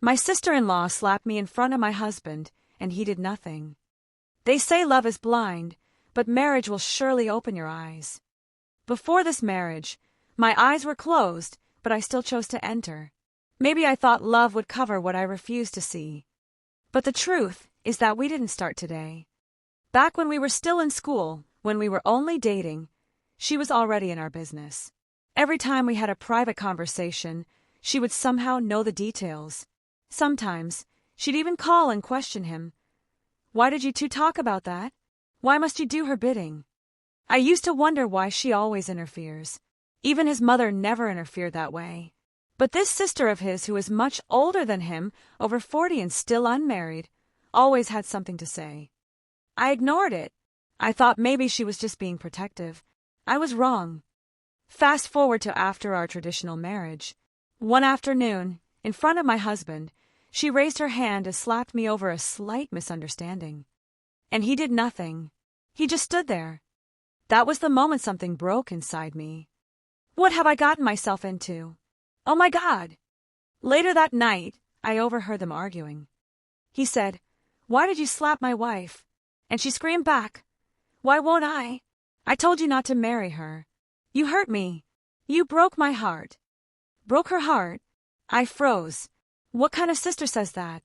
My sister-in-law slapped me in front of my husband, and he did nothing. They say love is blind, but marriage will surely open your eyes. Before this marriage, my eyes were closed, but I still chose to enter. Maybe I thought love would cover what I refused to see. But the truth is that we didn't start today. Back when we were still in school, when we were only dating, she was already in our business. Every time we had a private conversation, she would somehow know the details. Sometimes, she'd even call and question him. Why did you two talk about that? Why must you do her bidding? I used to wonder why she always interferes. Even his mother never interfered that way. But this sister of his, who is much older than him, over 40 and still unmarried, always had something to say. I ignored it. I thought maybe she was just being protective. I was wrong. Fast forward to after our traditional marriage. One afternoon, in front of my husband, she raised her hand and slapped me over a slight misunderstanding. And he did nothing. He just stood there. That was the moment something broke inside me. What have I gotten myself into? Oh my God! Later that night, I overheard them arguing. He said, "Why did you slap my wife?" And she screamed back, "Why won't I? I told you not to marry her. You hurt me. You broke my heart." Broke her heart? I froze. What kind of sister says that?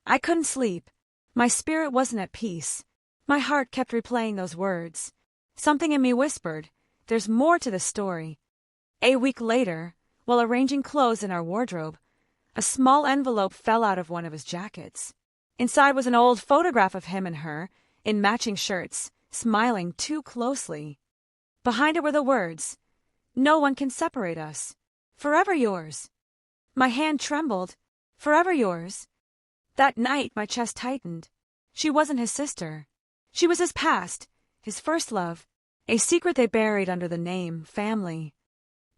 I couldn't sleep. My spirit wasn't at peace. My heart kept replaying those words. Something in me whispered, "There's more to the story." A week later, while arranging clothes in our wardrobe, a small envelope fell out of one of his jackets. Inside was an old photograph of him and her, in matching shirts, smiling too closely. Behind it were the words, "No one can separate us. Forever yours." My hand trembled. Forever yours. That night my chest tightened. She wasn't his sister. She was his past, his first love, a secret they buried under the name family.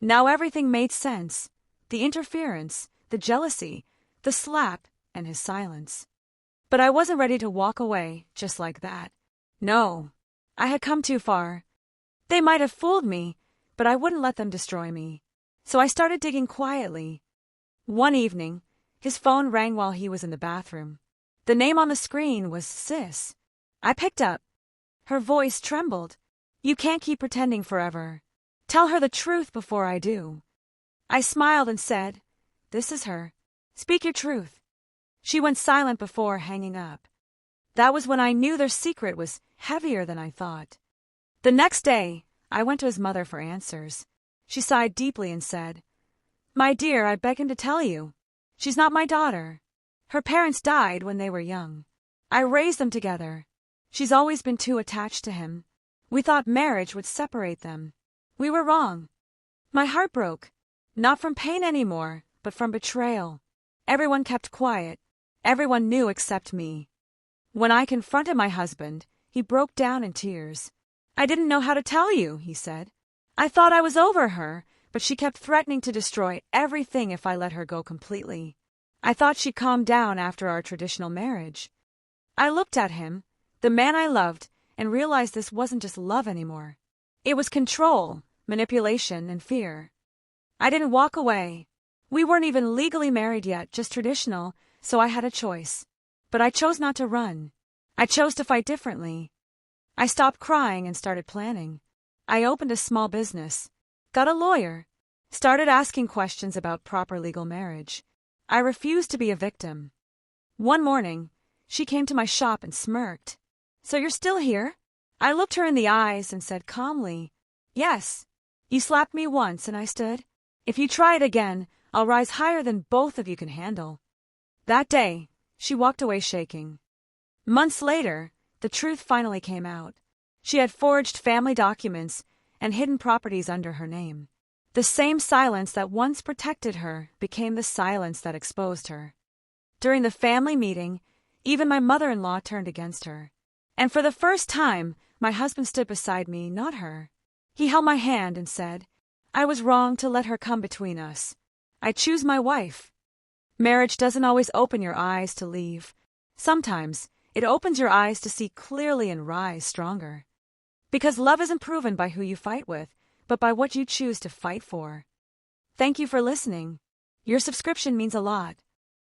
Now everything made sense. The interference, the jealousy, the slap, and his silence. But I wasn't ready to walk away just like that. No, I had come too far. They might have fooled me, but I wouldn't let them destroy me. So I started digging quietly. One evening, his phone rang while he was in the bathroom. The name on the screen was Sis. I picked up. Her voice trembled. "You can't keep pretending forever. Tell her the truth before I do." I smiled and said, "This is her. Speak your truth." She went silent before hanging up. That was when I knew their secret was heavier than I thought. The next day, I went to his mother for answers. She sighed deeply and said, "My dear, I beg him to tell you. She's not my daughter. Her parents died when they were young. I raised them together. She's always been too attached to him. We thought marriage would separate them. We were wrong. My heart broke, not from pain anymore, but from betrayal. Everyone kept quiet. Everyone knew except me. When I confronted my husband, he broke down in tears. "I didn't know how to tell you," he said. "I thought I was over her, but she kept threatening to destroy everything if I let her go completely. I thought she'd calm down after our traditional marriage." I looked at him, the man I loved, and realized this wasn't just love anymore. It was control, manipulation, and fear. I didn't walk away. We weren't even legally married yet, just traditional, so I had a choice. But I chose not to run. I chose to fight differently. I stopped crying and started planning. I opened a small business, got a lawyer, started asking questions about proper legal marriage. I refused to be a victim. One morning, she came to my shop and smirked. "So you're still here?" I looked her in the eyes and said calmly, "Yes. You slapped me once and I stood. If you try it again, I'll rise higher than both of you can handle." That day, she walked away shaking. Months later, the truth finally came out. She had forged family documents and hidden properties under her name. The same silence that once protected her became the silence that exposed her. During the family meeting, even my mother-in-law turned against her. And for the first time, my husband stood beside me, not her. He held my hand and said, "I was wrong to let her come between us. I choose my wife." Marriage doesn't always open your eyes to leave. Sometimes it opens your eyes to see clearly and rise stronger. Because love isn't proven by who you fight with, but by what you choose to fight for. Thank you for listening. Your subscription means a lot.